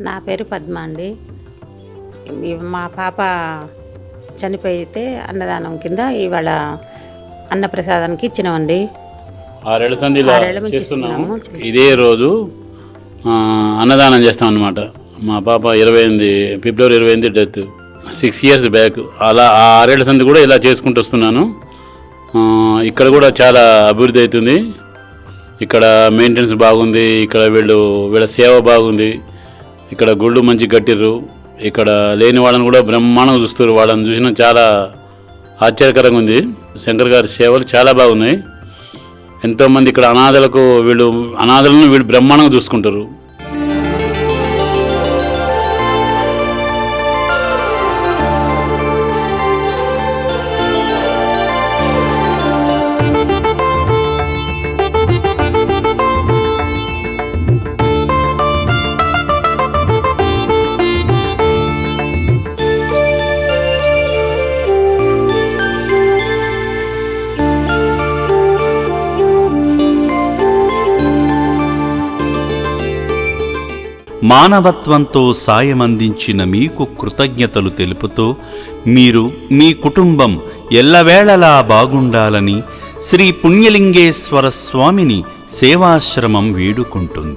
నా పేరు పద్మ అండి. మా పాప చనిపోయితే అన్నదానం కింద ఇవాళ అన్నప్రసాదానికి ఇచ్చినామండి. 6 ఏళ్ల సంది ఇలా చేస్తున్నాము. ఇదే రోజు అన్నదానం చేస్తాం అన్నమాట. మా పాప ఫిబ్రవరి 28 డెత్, 6 ఇయర్స్ బ్యాక్. అలా 6 ఏళ్ల సంది కూడా ఇలా చేసుకుంటూ వస్తున్నాను. ఇక్కడ కూడా చాలా అభివృద్ధి అవుతుంది. ఇక్కడ మెయింటెనెన్స్ బాగుంది. ఇక్కడ వీళ్ళ సేవ బాగుంది. ఇక్కడ గుళ్ళు మంచి కట్టిర్రు. ఇక్కడ లేని వాళ్ళని కూడా బ్రహ్మాండంగా చూస్తారు. వాళ్ళని చూసిన చాలా ఆశ్చర్యకరంగా ఉంది. శంకర్ గారి సేవలు చాలా బాగున్నాయి. ఎంతోమంది ఇక్కడ అనాథలను వీళ్ళు బ్రహ్మాండంగా చూసుకుంటారు. మానవత్వంతో సాయమందించిన మీకు కృతజ్ఞతలు తెలుపుతూ మీరు మీ కుటుంబం ఎల్లవేళలా బాగుండాలని శ్రీ పుణ్యలింగేశ్వర స్వామిని సేవాశ్రమం వేడుకుంటుంది.